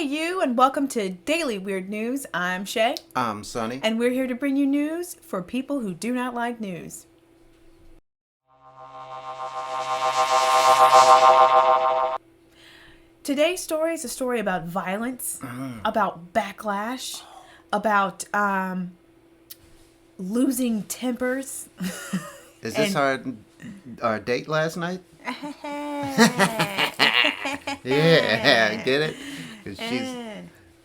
Hey you, and welcome to Daily Weird News. I'm Shay. I'm Sonny. And we're here to bring you news for people who do not like news. Today's story is a story about violence, about backlash, about losing tempers. Is this our date last night? Yeah, get it? Because she's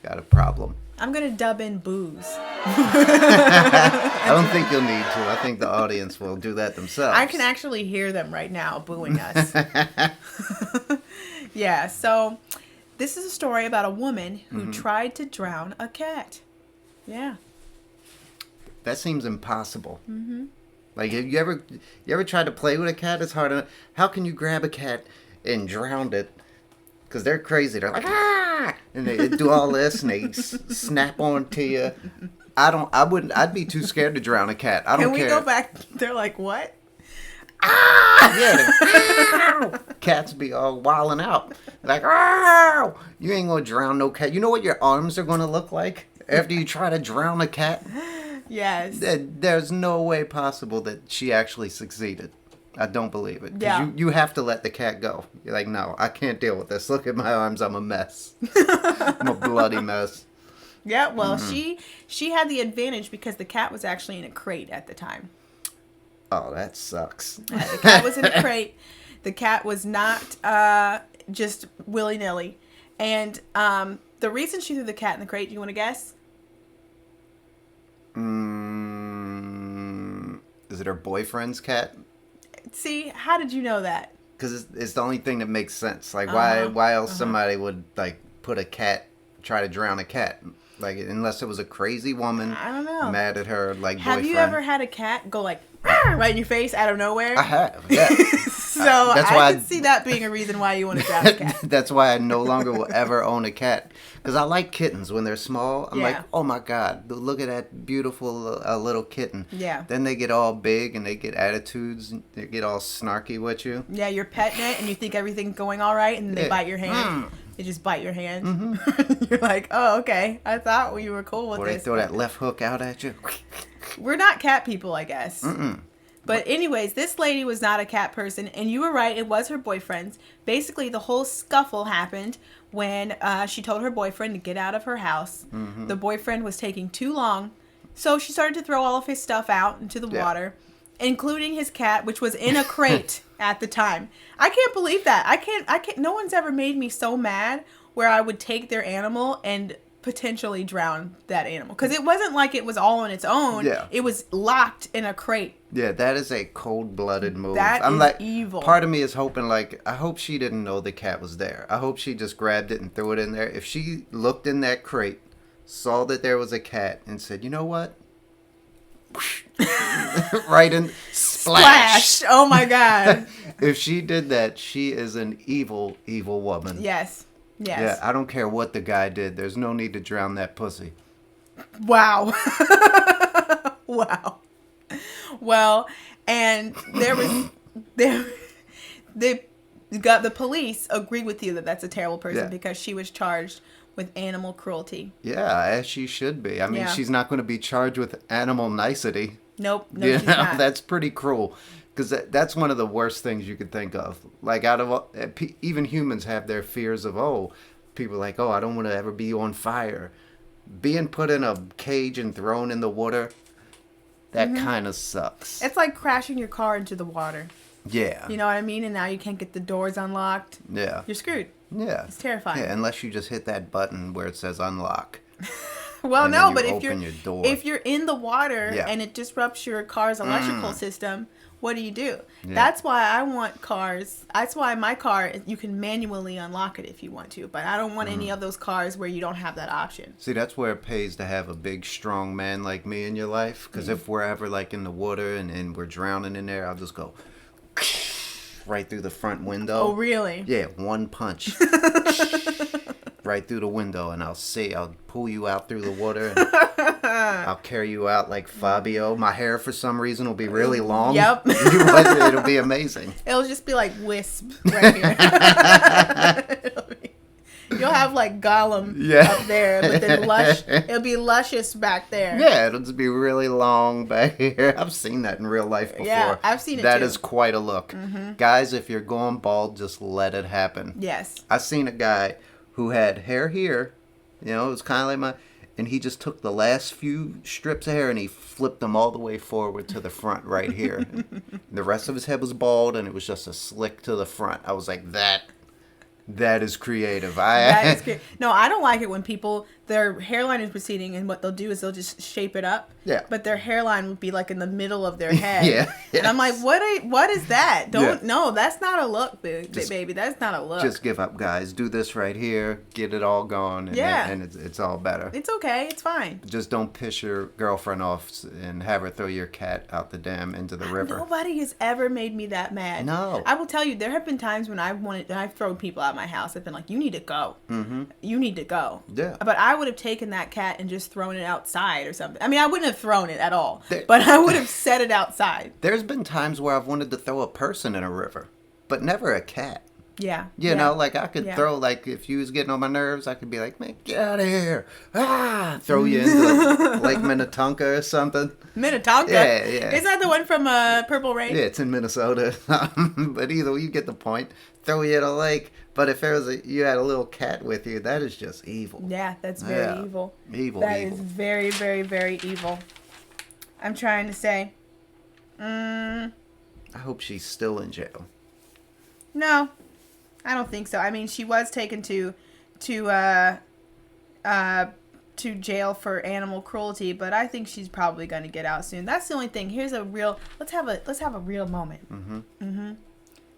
got a problem. I'm going to dub in booze. I don't think you'll need to. I think the audience will do that themselves. I can actually hear them right now booing us. Yeah, so this is a story about a woman who tried to drown a cat. Yeah. That seems impossible. Like, you ever tried to play with a cat? It's hard enough. How can you grab a cat and drown it? Because they're crazy. They're like, ah! And they do all this, and they snap onto you. I'd be too scared to drown a cat. I don't care. Can we go back? They're like, what? Ah! Yeah. Cats be all wilding out. Like, ah! You ain't going to drown no cat. You know what your arms are going to look like after you try to drown a cat? Yes. There's no way possible that she actually succeeded. I don't believe it. Yeah. You have to let the cat go. You're like, no, I can't deal with this. Look at my arms. I'm a mess. I'm a bloody mess. Yeah, well, she had the advantage because the cat was actually in a crate at the time. Oh, that sucks. The cat was in a crate. The cat was not just willy-nilly. And the reason she threw the cat in the crate, do you want to guess? Is it her boyfriend's cat? See, how did you know that? Because it's the only thing that makes sense. Like, why else somebody would, like, try to drown a cat? Like, unless it was a crazy woman. I don't know. Mad at her, like, boyfriend. Have you ever had a cat go, like, right in your face out of nowhere? I have, yeah. So I could see that being a reason why you want to drown a cat. That's why I no longer will ever own a cat. Because I like kittens when they're small. I'm like, oh my God, look at that beautiful little kitten. Yeah. Then they get all big and they get attitudes. And they get all snarky with you. Yeah, you're petting it and you think everything's going all right and then they bite your hand. They just bite your hand. You're like, oh, okay. I thought we were cool with or this. Or they throw that left hook out at you. We're not cat people, I guess. But anyways, this lady was not a cat person, and you were right, it was her boyfriend's. Basically, the whole scuffle happened when she told her boyfriend to get out of her house. The boyfriend was taking too long, so she started to throw all of his stuff out into the water, including his cat, which was in a crate at the time. I can't believe that. I can't. No one's ever made me so mad where I would take their animal and potentially drown that animal, because it wasn't like it was all on its own. It was locked in a crate. That is a cold-blooded move. I'm like, evil. Part of me is hoping, like, I hope she didn't know the cat was there. I hope she just grabbed it and threw it in there. If she looked in that crate, saw that there was a cat, and said, you know what? Right in, splash. Oh my God. If she did that, she is an evil, evil woman. Yes. Yeah, I don't care what the guy did. There's no need to drown that pussy. Wow. Wow. Well, and the police agreed with you that that's a terrible person because she was charged with animal cruelty. Yeah, as she should be. I mean, she's not going to be charged with animal nicety. Nope. No, she's not. That's pretty cruel. Because that's one of the worst things you could think of. Like, even humans have their fears of, people are like, I don't want to ever be on fire. Being put in a cage and thrown in the water, that kind of sucks. It's like crashing your car into the water. Yeah. You know what I mean? And now you can't get the doors unlocked. Yeah. You're screwed. Yeah. It's terrifying. Yeah, unless you just hit that button where it says unlock. Well, no, but if you're in the water and it disrupts your car's electrical system, what do you do? Yeah. That's why I want cars. That's why my car, you can manually unlock it if you want to, but I don't want any of those cars where you don't have that option. See, that's where it pays to have a big, strong man like me in your life. Because if we're ever like in the water and we're drowning in there, I'll just go right through the front window. Oh, really? Yeah, one punch. Right through the window, and I'll pull you out through the water, and I'll carry you out like Fabio. My hair, for some reason, will be really long. Yep. It'll be amazing. It'll just be like Wisp right here. You'll have like Gollum up there, but then it'll be luscious back there. Yeah, it'll just be really long back here. I've seen that in real life before. Yeah, I've seen it That too. is quite a look. Guys, if you're going bald, just let it happen. Yes. I seen a guy who had hair here, it was kind of like my, and he just took the last few strips of hair and he flipped them all the way forward to the front right here. The rest of his head was bald and it was just a slick to the front. I was like, that is creative. That is great. No, I don't like it when people, their hairline is receding and what they'll do is they'll just shape it up. Yeah. But their hairline would be like in the middle of their head. Yeah. And I'm like, what is that? No, that's not a look, baby. That's not a look. Just give up, guys. Do this right here. Get it all gone. And, and it's all better. It's okay. It's fine. Just don't piss your girlfriend off and have her throw your cat out the dam into the river. Nobody has ever made me that mad. No. I will tell you, there have been times when I've thrown people out of my house. I've been like, you need to go. Mm-hmm. You need to go. Yeah. But I would have taken that cat and just thrown it outside or something. I mean, I wouldn't have thrown it at all, but I would have set it outside. There's been times where I've wanted to throw a person in a river, but never a cat. Yeah. You know, like I could throw, like if you was getting on my nerves, I could be like, man, get out of here. Throw you into Lake Minnetonka or something. Minnetonka? Yeah. Is that the one from Purple Rain? Yeah, it's in Minnesota. But either way, you get the point. Throw you in a lake. But if you had a little cat with you, that is just evil. Yeah, that's very evil. Evil. That is very, very, very evil. I'm trying to say. I hope she's still in jail. No, I don't think so. I mean, she was taken to jail for animal cruelty, but I think she's probably going to get out soon. That's the only thing. Let's have a real moment. Mm-hmm.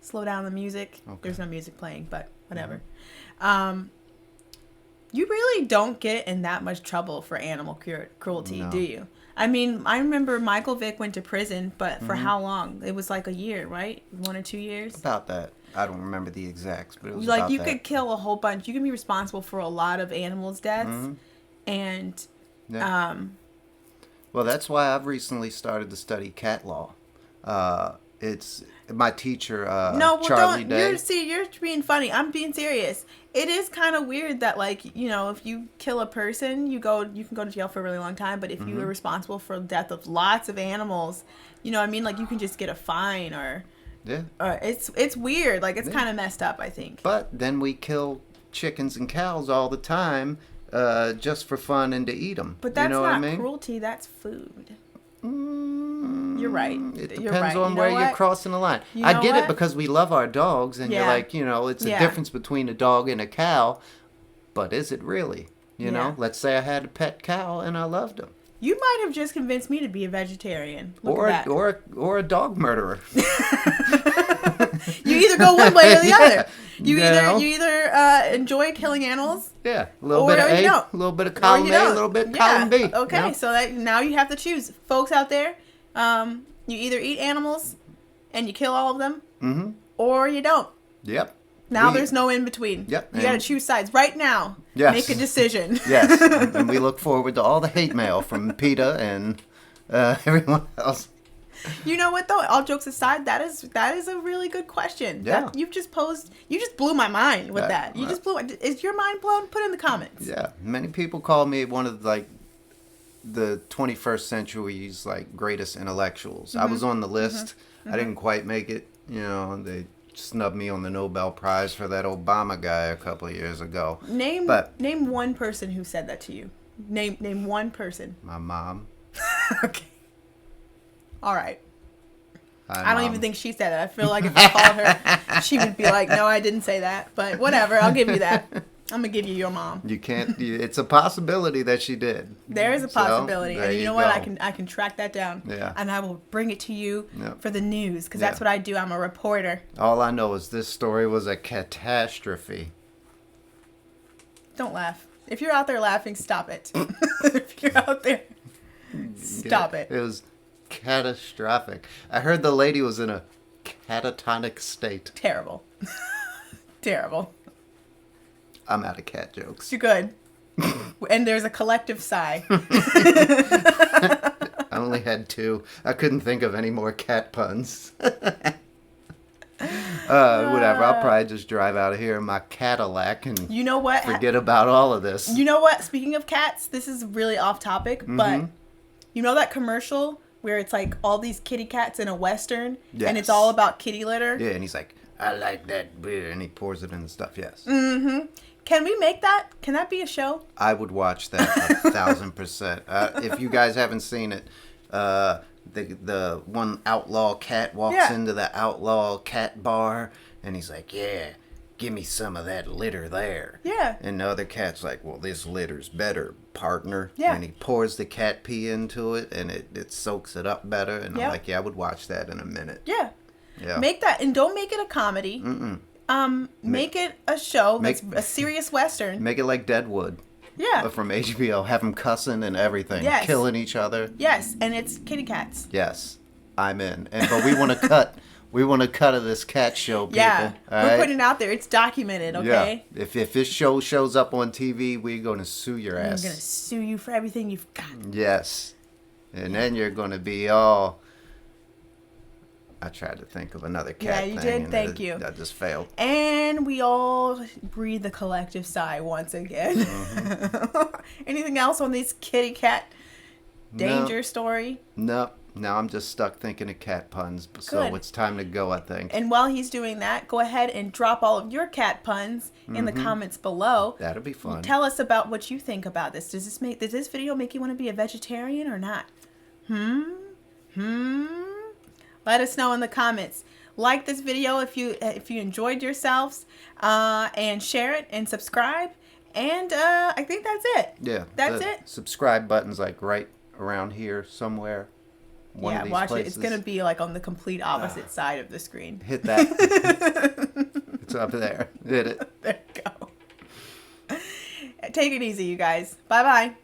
Slow down the music. Okay. There's no music playing, but whatever. Mm-hmm. You really don't get in that much trouble for animal cruelty, do you? I mean, I remember Michael Vick went to prison, but for how long? It was like a year, right? 1 or 2 years? About that. I don't remember the exacts, but it was like about you that. Could kill a whole bunch. You can be responsible for a lot of animals' deaths, and well, that's why I've recently started to study cat law. It's my teacher, Charlie Day. You're being funny. I'm being serious. It is kind of weird that, like, if you kill a person, you can go to jail for a really long time. But if you are responsible for the death of lots of animals, you know what I mean? Like, you can just get a fine or it's weird. Like, it's kind of messed up, I think. But then we kill chickens and cows all the time, just for fun and to eat them. But that's not cruelty. That's food. You're right. It depends on where you're crossing the line. I get it because we love our dogs, and you're like, it's a difference between a dog and a cow, but is it really? You know, let's say I had a pet cow and I loved him. You might have just convinced me to be a vegetarian. Or a dog murderer. You either go one way or the other. You either enjoy killing animals. Yeah, a little bit of A, a little bit of column A, a little bit of column B. Okay, so now you have to choose. Folks out there, you either eat animals and you kill all of them, or you don't. Yep. Now there's no in between. Yep. You got to choose sides right now. Yes. Make a decision. Yes. And we look forward to all the hate mail from PETA and everyone else. You know what though? All jokes aside, that is a really good question. Yeah. You just blew my mind with that. You just blew. Is your mind blown? Put it in the comments. Yeah. Many people call me one of the 21st century's greatest intellectuals. I was on the list. I didn't quite make it. They snubbed me on the Nobel Prize for that Obama guy a couple of years ago. Name one person who said that to you. Name one person. My mom. Okay. All right. Hi, I don't even think she said it. I feel like if I called her, she would be like, "No, I didn't say that." But whatever, I'll give you that. I'm gonna give you your mom. You can't. It's a possibility that she did. There is a possibility, so, and you know what? I can track that down. Yeah. And I will bring it to you for the news because that's what I do. I'm a reporter. All I know is this story was a catastrophe. Don't laugh. If you're out there laughing, stop it. If you're out there, stop it. It was catastrophic. I heard the lady was in a catatonic state. Terrible. Terrible. I'm out of cat jokes. You're good. And there's a collective sigh. I only had 2. I couldn't think of any more cat puns. Whatever. I'll probably just drive out of here in my Cadillac and You know what? forget about all of this. You know what? Speaking of cats, this is really off topic, but you know that commercial where it's like all these kitty cats in a Western and it's all about kitty litter? Yeah, and he's like, I like that beer, and he pours it in the stuff, yes. Can we make that? Can that be a show? I would watch that 1,000%. If you guys haven't seen it, the one outlaw cat walks into the outlaw cat bar, and he's like, yeah, give me some of that litter there. Yeah. And the other cat's like, well, this litter's better, partner. Yeah. And he pours the cat pee into it, and it soaks it up better. And Yeah. I'm like, yeah, I would watch that in a minute. Yeah. Yeah. Make that, and don't make it a comedy. Make it a show that's a serious Western. Make it like Deadwood. Yeah. From HBO. Have them cussing and everything. Yes. Killing each other. Yes, and it's kitty cats. Yes. I'm in. But we want to cut. We want to cut of this cat show, people. Yeah. All We're right? putting it out there. It's documented, okay? Yeah. If this show shows up on TV, we're going to sue your I'm ass. going to sue you for everything you've got. Yes. And then you're going to be all... I tried to think of another cat thing. Yeah, you did. And Thank you. I just failed. And we all breathe the collective sigh once again. Anything else on this kitty cat danger story? No. Now I'm just stuck thinking of cat puns. So Good. it's time to go, I think. And while he's doing that, go ahead and drop all of your cat puns in the comments below. That'll be fun. Tell us about what you think about this. Does this video make you want to be a vegetarian or not? Let us know in the comments. Like this video if you enjoyed yourselves, and share it and subscribe. And I think that's it. Yeah. That's the it. Subscribe button's like right around here somewhere. One of these watch places. it. It's gonna be like on the complete opposite side of the screen. Hit that. It's up there. Hit it. There you go. Take it easy, you guys. Bye bye.